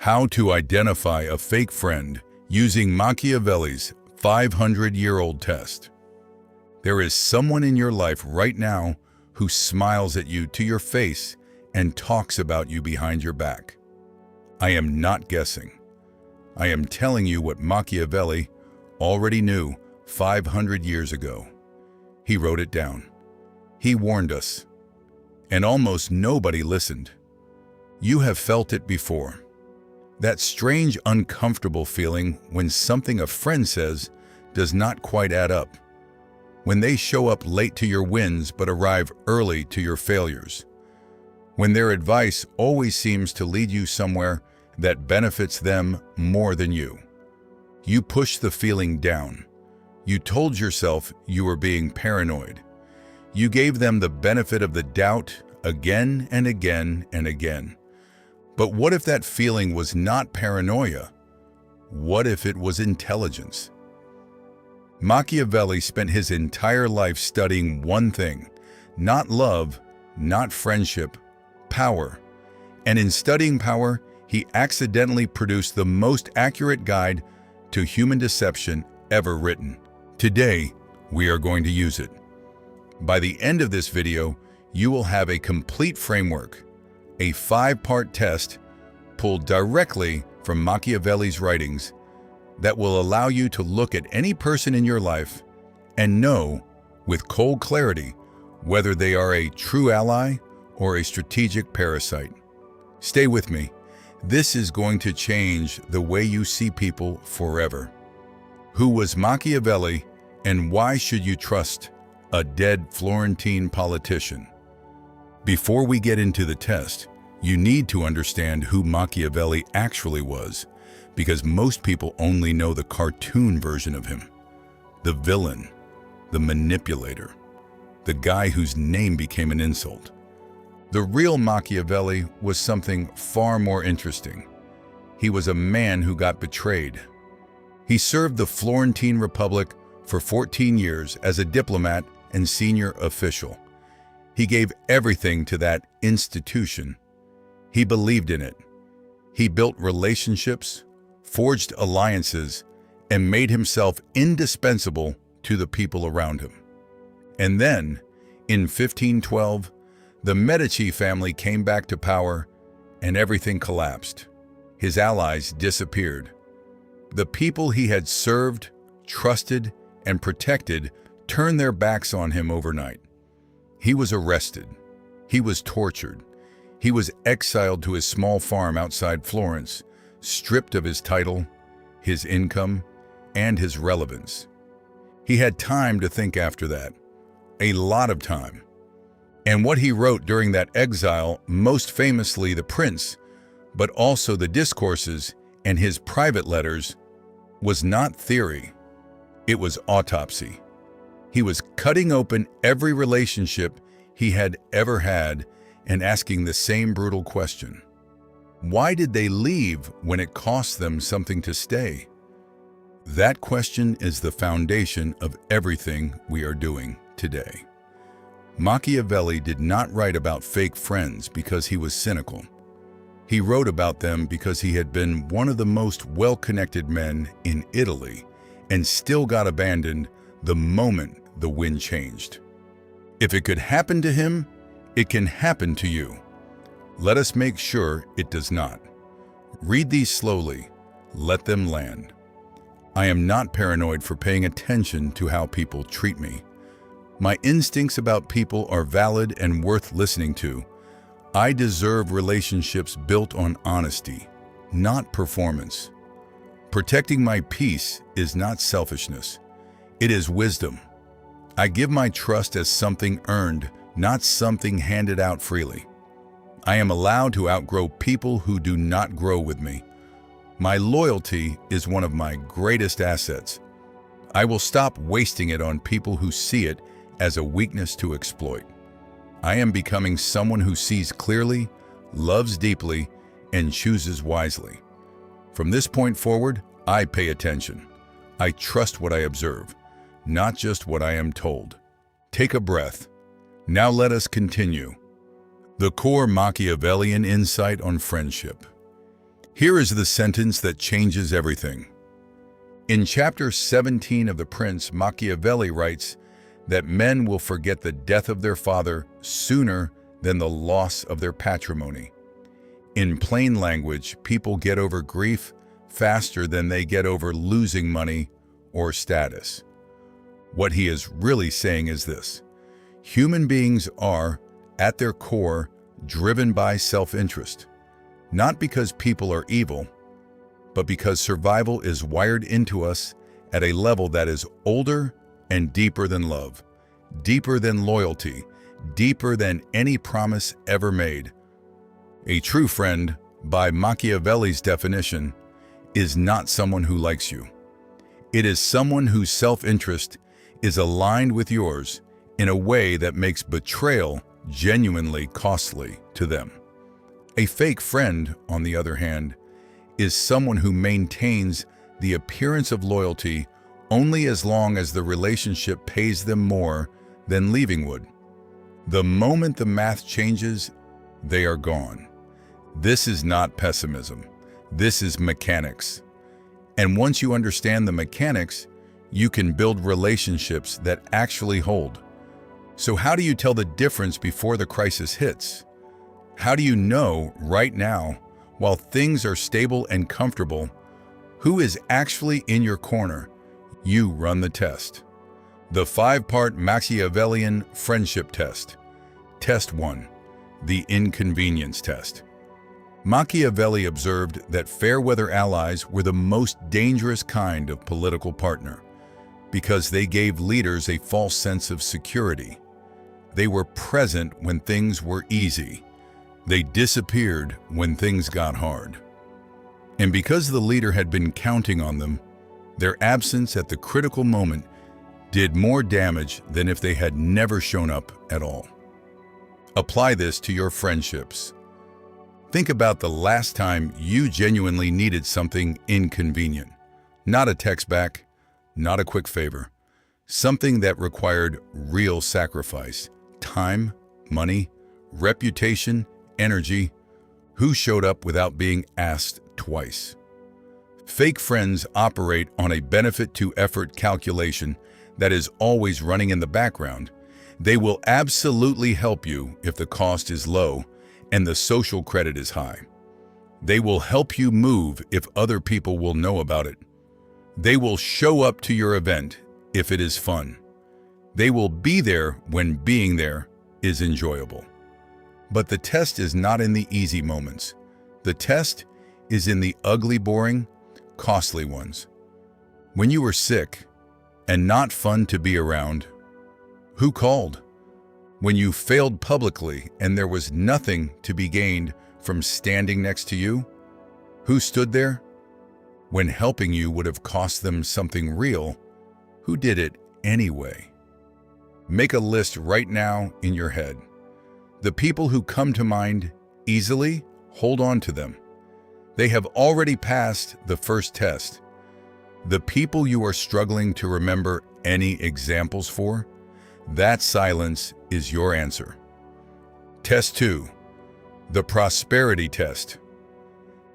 How to identify a fake friend using Machiavelli's 500-year-old test. There is someone in your life right now who smiles at you to your face and talks about you behind your back. I am not guessing. I am telling you what Machiavelli already knew 500 years ago. He wrote it down. He warned us. And almost nobody listened. You have felt it before. That strange, uncomfortable feeling when something a friend says does not quite add up. When they show up late to your wins but arrive early to your failures. When their advice always seems to lead you somewhere that benefits them more than you. You push the feeling down. You told yourself you were being paranoid. You gave them the benefit of the doubt again and again and again. But what if that feeling was not paranoia? What if it was intelligence? Machiavelli spent his entire life studying one thing, not love, not friendship, power. And in studying power, he accidentally produced the most accurate guide to human deception ever written. Today, we are going to use it. By the end of this video, you will have a complete framework, a 5-part test pulled directly from Machiavelli's writings that will allow you to look at any person in your life and know with cold clarity whether they are a true ally or a strategic parasite. Stay with me. This is going to change the way you see people forever. Who was Machiavelli, and why should you trust a dead Florentine politician? Before we get into the test, you need to understand who Machiavelli actually was, because most people only know the cartoon version of him. The villain, the manipulator, the guy whose name became an insult. The real Machiavelli was something far more interesting. He was a man who got betrayed. He served the Florentine Republic for 14 years as a diplomat and senior official. He gave everything to that institution. He believed in it. He built relationships, forged alliances, and made himself indispensable to the people around him. And then, in 1512, the Medici family came back to power and everything collapsed. His allies disappeared. The people he had served, trusted, and protected turned their backs on him overnight. He was arrested. He was tortured. He was exiled to his small farm outside Florence, stripped of his title, his income, and his relevance. He had time to think after that, a lot of time. And what he wrote during that exile, most famously the Prince, but also the discourses and his private letters, was not theory. It was autopsy. He was cutting open every relationship he had ever had and asking the same brutal question. Why did they leave when it cost them something to stay? That question is the foundation of everything we are doing today. Machiavelli did not write about fake friends because he was cynical. He wrote about them because he had been one of the most well-connected men in Italy and still got abandoned the moment the wind changed. If it could happen to him, it can happen to you. Let us make sure it does not. Read these slowly. Let them land. I am not paranoid for paying attention to how people treat me. My instincts about people are valid and worth listening to. I deserve relationships built on honesty, not performance. Protecting my peace is not selfishness. It is wisdom. I give my trust as something earned, not something handed out freely. I am allowed to outgrow people who do not grow with me. My loyalty is one of my greatest assets. I will stop wasting it on people who see it as a weakness to exploit. I am becoming someone who sees clearly, loves deeply, and chooses wisely. From this point forward, I pay attention. I trust what I observe, not just what I am told. Take a breath. Now let us continue. The core Machiavellian insight on friendship. Here is the sentence that changes everything. In chapter 17 of The Prince, Machiavelli writes that men will forget the death of their father sooner than the loss of their patrimony. In plain language, people get over grief faster than they get over losing money or status. What he is really saying is this: human beings are, at their core, driven by self-interest, not because people are evil, but because survival is wired into us at a level that is older and deeper than love, deeper than loyalty, deeper than any promise ever made. A true friend, by Machiavelli's definition, is not someone who likes you. It is someone whose self-interest is aligned with yours in a way that makes betrayal genuinely costly to them. A fake friend, on the other hand, is someone who maintains the appearance of loyalty only as long as the relationship pays them more than leaving would. The moment the math changes, they are gone. This is not pessimism. This is mechanics. And once you understand the mechanics, you can build relationships that actually hold. So how do you tell the difference before the crisis hits? How do you know right now, while things are stable and comfortable, who is actually in your corner? You run the test. The 5-part Machiavellian friendship test. Test 1. The inconvenience test. Machiavelli observed that fair-weather allies were the most dangerous kind of political partner because they gave leaders a false sense of security. They were present when things were easy. They disappeared when things got hard. And because the leader had been counting on them, their absence at the critical moment did more damage than if they had never shown up at all. Apply this to your friendships. Think about the last time you genuinely needed something inconvenient. Not a text back, not a quick favor. Something that required real sacrifice. Time, money, reputation, energy. Who showed up without being asked twice? Fake friends operate on a benefit-to-effort calculation that is always running in the background. They will absolutely help you if the cost is low and the social credit is high. They will help you move if other people will know about it. They will show up to your event if it is fun. They will be there when being there is enjoyable. But the test is not in the easy moments. The test is in the ugly, boring, costly ones. When you were sick and not fun to be around, who called? When you failed publicly and there was nothing to be gained from standing next to you, who stood there? When helping you would have cost them something real, who did it anyway? Make a list right now in your head. The people who come to mind easily, hold on to them. They have already passed the first test. The people you are struggling to remember any examples for, that silence is your answer. Test 2. The prosperity test.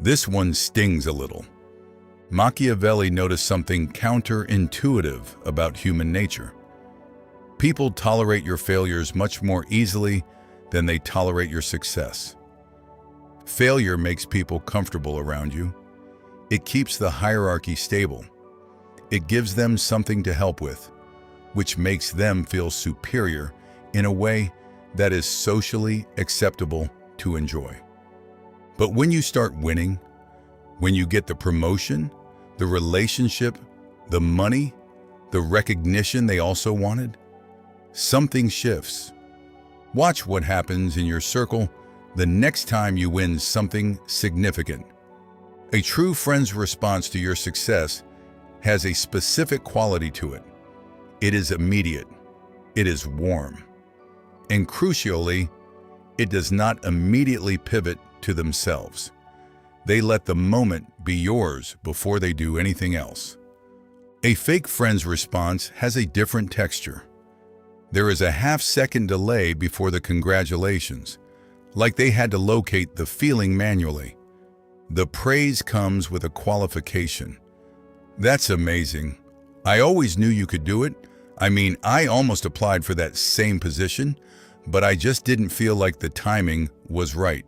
This one stings a little. Machiavelli noticed something counterintuitive about human nature. People tolerate your failures much more easily than they tolerate your success. Failure makes people comfortable around you. It keeps the hierarchy stable. It gives them something to help with, which makes them feel superior in a way that is socially acceptable to enjoy. But when you start winning, when you get the promotion, the relationship, the money, the recognition they also wanted, something shifts. Watch what happens in your circle the next time you win something significant. A true friend's response to your success has a specific quality to it. It is immediate. It is warm. And crucially, it does not immediately pivot to themselves. They let the moment be yours before they do anything else. A fake friend's response has a different texture. There is a half-second delay before the congratulations, like they had to locate the feeling manually. The praise comes with a qualification. That's amazing. I always knew you could do it. I mean, I almost applied for that same position, but I just didn't feel like the timing was right.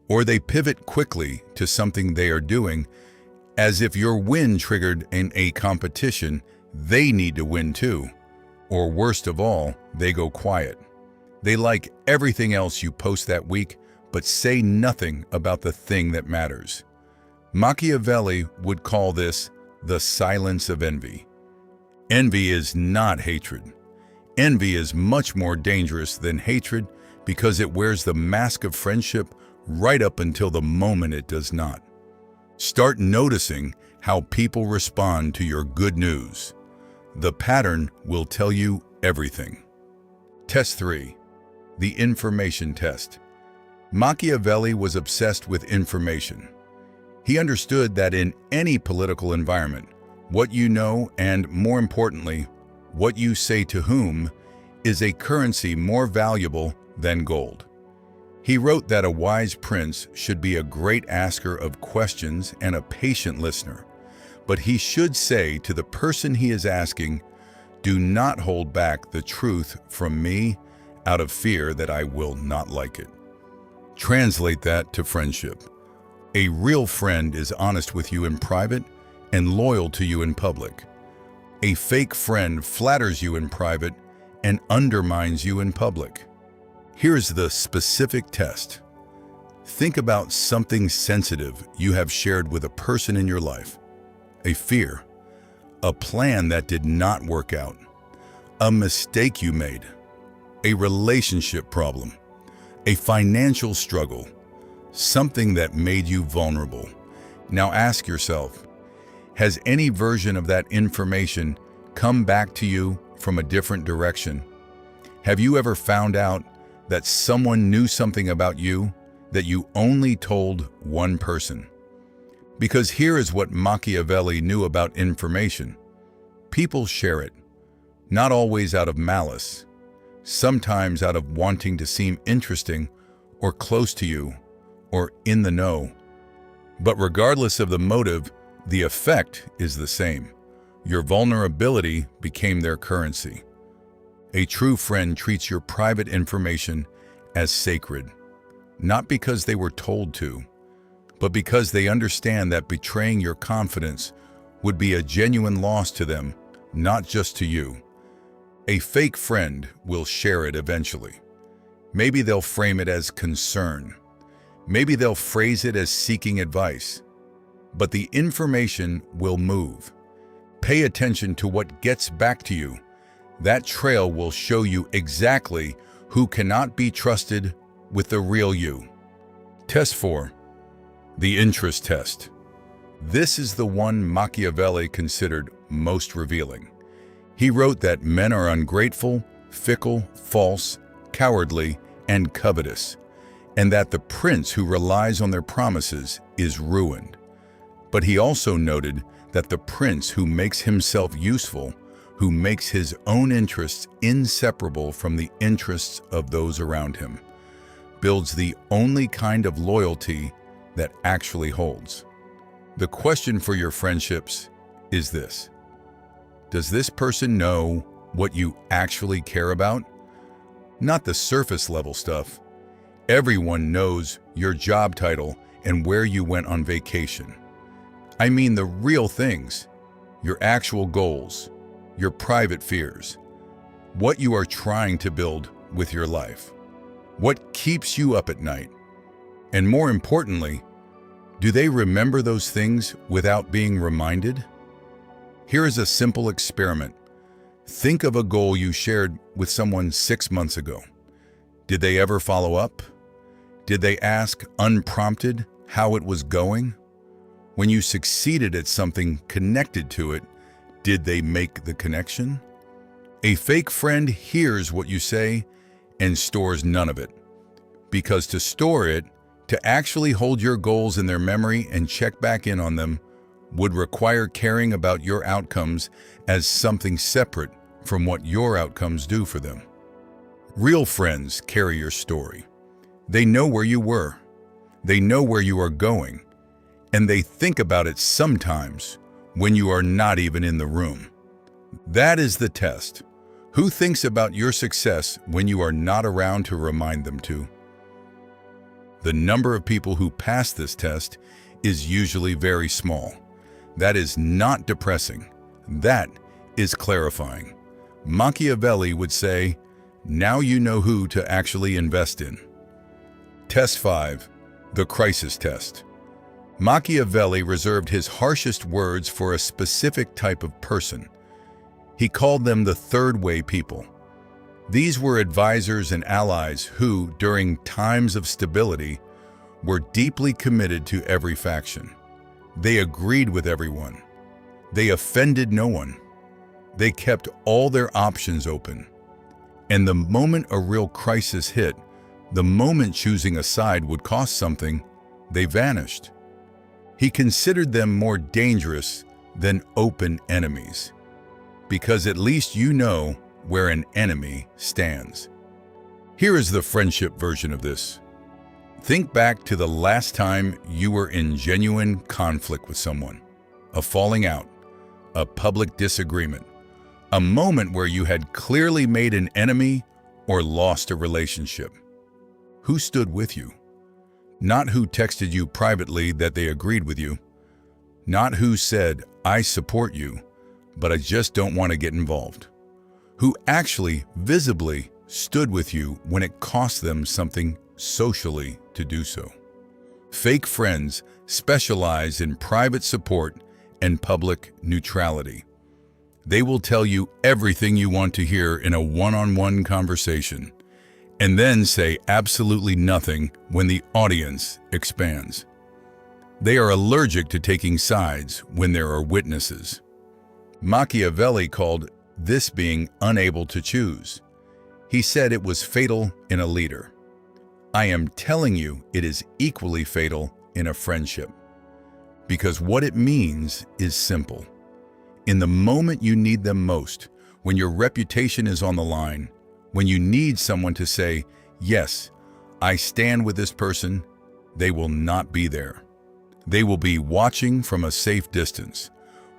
Or they pivot quickly to something they are doing, as if your win triggered in a competition, they need to win too. Or worst of all, they go quiet. They like everything else you post that week, but say nothing about the thing that matters. Machiavelli would call this the silence of envy. Envy is not hatred. Envy is much more dangerous than hatred because it wears the mask of friendship right up until the moment it does not. Start noticing how people respond to your good news. The pattern will tell you everything. Test 3. The information test. Machiavelli was obsessed with information. He understood that in any political environment, what you know and, more importantly, what you say to whom, is a currency more valuable than gold. He wrote that a wise prince should be a great asker of questions and a patient listener, but he should say to the person he is asking, "Do not hold back the truth from me out of fear that I will not like it." Translate that to friendship. A real friend is honest with you in private and loyal to you in public. A fake friend flatters you in private and undermines you in public. Here's the specific test. Think about something sensitive you have shared with a person in your life. A fear, a plan that did not work out, a mistake you made, a relationship problem, a financial struggle, something that made you vulnerable. Now ask yourself, has any version of that information come back to you from a different direction? Have you ever found out that someone knew something about you that you only told one person? Because here is what Machiavelli knew about information. People share it, not always out of malice, sometimes out of wanting to seem interesting or close to you or in the know. But regardless of the motive, the effect is the same. Your vulnerability became their currency. A true friend treats your private information as sacred, not because they were told to, but because they understand that betraying your confidence would be a genuine loss to them, not just to you. A fake friend will share it eventually. Maybe they'll frame it as concern. Maybe they'll phrase it as seeking advice. But the information will move. Pay attention to what gets back to you. That trail will show you exactly who cannot be trusted with the real you. Test 4. The interest test. This is the one Machiavelli considered most revealing. He wrote that men are ungrateful, fickle, false, cowardly, and covetous, and that the prince who relies on their promises is ruined. But he also noted that the prince who makes himself useful, who makes his own interests inseparable from the interests of those around him, builds the only kind of loyalty that actually holds. The question for your friendships is this: does this person know what you actually care about? Not the surface level stuff. Everyone knows your job title and where you went on vacation. I mean the real things, your actual goals, your private fears, what you are trying to build with your life, what keeps you up at night, and more importantly, do they remember those things without being reminded? Here is a simple experiment. Think of a goal you shared with someone 6 months ago. Did they ever follow up? Did they ask unprompted how it was going? When you succeeded at something connected to it, did they make the connection? A fake friend hears what you say and stores none of it. Because to store it, to actually hold your goals in their memory and check back in on them, would require caring about your outcomes as something separate from what your outcomes do for them. Real friends carry your story. They know where you were. They know where you are going. and they think about it sometimes when you are not even in the room. That is the test. Who thinks about your success when you are not around to remind them to? The number of people who pass this test is usually very small. That is not depressing. That is clarifying. Machiavelli would say, now you know who to actually invest in. Test 5. The crisis test. Machiavelli reserved his harshest words for a specific type of person. He called them the third-way people. These were advisors and allies who, during times of stability, were deeply committed to every faction. They agreed with everyone. They offended no one. They kept all their options open. And the moment a real crisis hit, the moment choosing a side would cost something, they vanished. He considered them more dangerous than open enemies, because at least you know where an enemy stands. Here is the friendship version of this. Think back to the last time you were in genuine conflict with someone, a falling out, a public disagreement, a moment where you had clearly made an enemy or lost a relationship. Who stood with you? Not who texted you privately that they agreed with you. Not who said, I support you, but I just don't want to get involved. Who actually, visibly, stood with you when it cost them something socially to do so. Fake friends specialize in private support and public neutrality. They will tell you everything you want to hear in a one-on-one conversation, and then say absolutely nothing when the audience expands. They are allergic to taking sides when there are witnesses. Machiavelli called this being unable to choose. He said it was fatal in a leader. I am telling you it is equally fatal in a friendship. Because what it means is simple. In the moment you need them most, when your reputation is on the line, when you need someone to say, yes, I stand with this person, they will not be there. They will be watching from a safe distance,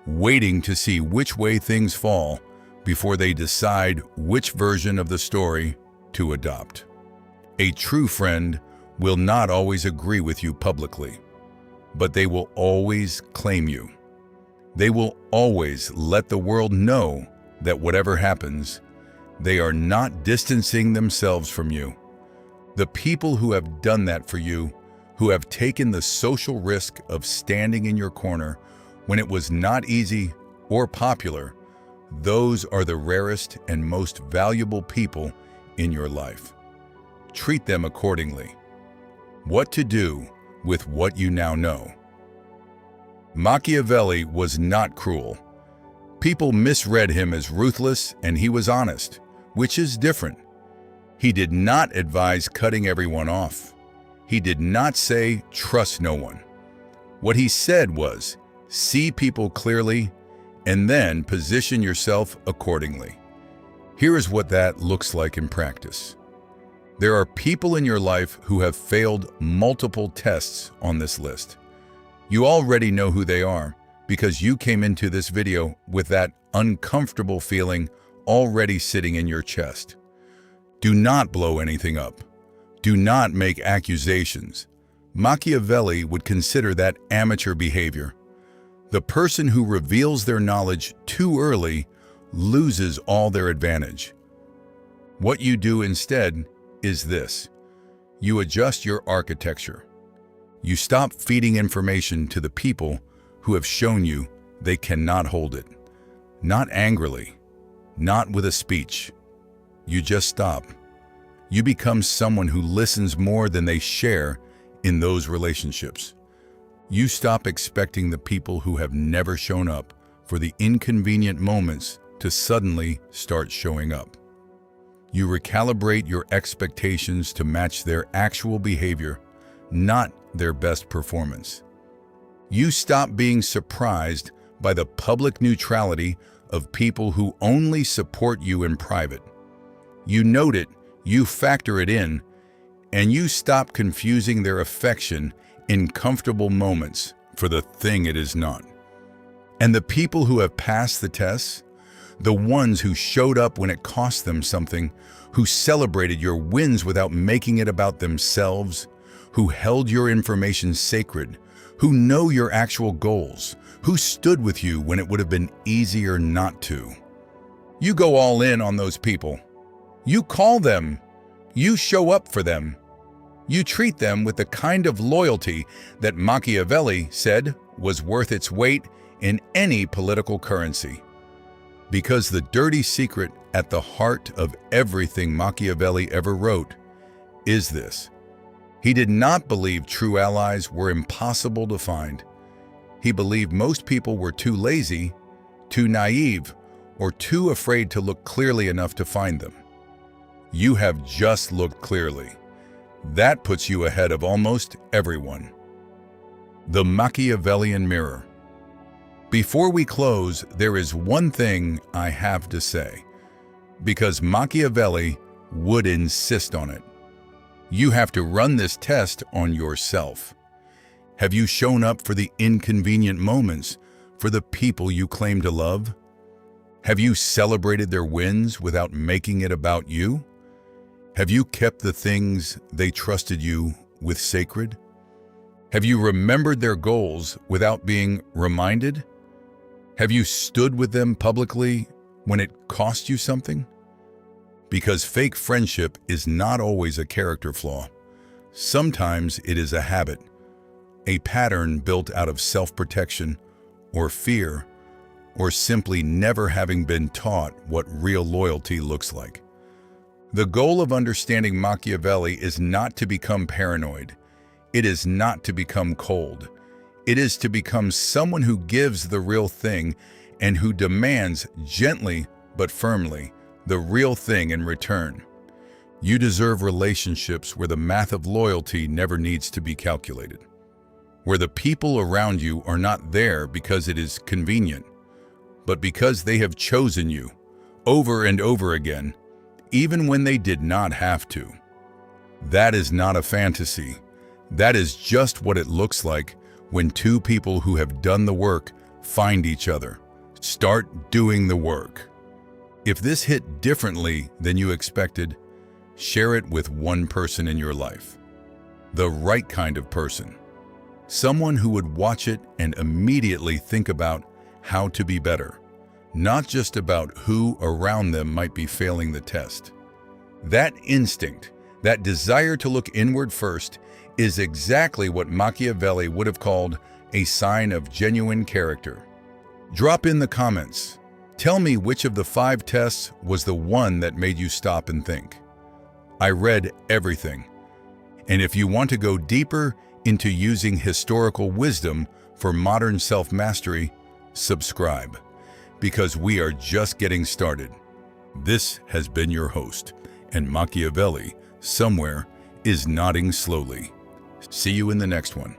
waiting to see which way things fall before they decide which version of the story to adopt. A true friend will not always agree with you publicly, but they will always claim you. They will always let the world know that whatever happens, they are not distancing themselves from you. The people who have done that for you, who have taken the social risk of standing in your corner when it was not easy or popular, those are the rarest and most valuable people in your life. Treat them accordingly. What to do with what you now know. Machiavelli was not cruel. People misread him as ruthless, and he was honest, which is different. He did not advise cutting everyone off. He did not say, trust no one. What he said was, see people clearly, and then position yourself accordingly. Here is what that looks like in practice. There are people in your life who have failed multiple tests on this list. You already know who they are because you came into this video with that uncomfortable feeling already sitting in your chest. Do not blow anything up. Do not make accusations. Machiavelli would consider that amateur behavior. The person who reveals their knowledge too early loses all their advantage. What you do instead is this. You adjust your architecture. You stop feeding information to the people who have shown you they cannot hold it. Not angrily, not with a speech. You just stop. You become someone who listens more than they share in those relationships. You stop expecting the people who have never shown up for the inconvenient moments to suddenly start showing up. You recalibrate your expectations to match their actual behavior, not their best performance. You stop being surprised by the public neutrality of people who only support you in private. You note it, you factor it in, and you stop confusing their affection in comfortable moments for the thing it is not. And the people who have passed the tests, the ones who showed up when it cost them something, who celebrated your wins without making it about themselves, who held your information sacred, who know your actual goals, who stood with you when it would have been easier not to. You go all in on those people. You call them. You show up for them. You treat them with the kind of loyalty that Machiavelli said was worth its weight in any political currency. Because the dirty secret at the heart of everything Machiavelli ever wrote is this: he did not believe true allies were impossible to find. He believed most people were too lazy, too naive, or too afraid to look clearly enough to find them. You have just looked clearly. That puts you ahead of almost everyone. The Machiavellian Mirror. Before we close, there is one thing I have to say, because Machiavelli would insist on it. You have to run this test on yourself. Have you shown up for the inconvenient moments, for the people you claim to love? Have you celebrated their wins without making it about you? Have you kept the things they trusted you with sacred? Have you remembered their goals without being reminded? Have you stood with them publicly when it cost you something? Because fake friendship is not always a character flaw. Sometimes it is a habit, a pattern built out of self-protection or fear, or simply never having been taught what real loyalty looks like. The goal of understanding Machiavelli is not to become paranoid. It is not to become cold. It is to become someone who gives the real thing and who demands gently but firmly the real thing in return. You deserve relationships where the math of loyalty never needs to be calculated, where the people around you are not there because it is convenient, but because they have chosen you over and over again, even when they did not have to. That is not a fantasy. That is just what it looks like when two people who have done the work find each other. Start doing the work. If this hit differently than you expected, share it with one person in your life. The right kind of person. Someone who would watch it and immediately think about how to be better, not just about who around them might be failing the test. That instinct, that desire to look inward first, is exactly what Machiavelli would have called a sign of genuine character. Drop in the comments. Tell me which of the 5 tests was the one that made you stop and think. I read everything. And if you want to go deeper into using historical wisdom for modern self-mastery, subscribe, because we are just getting started. This has been your host, and Machiavelli, somewhere, is nodding slowly. See you in the next one.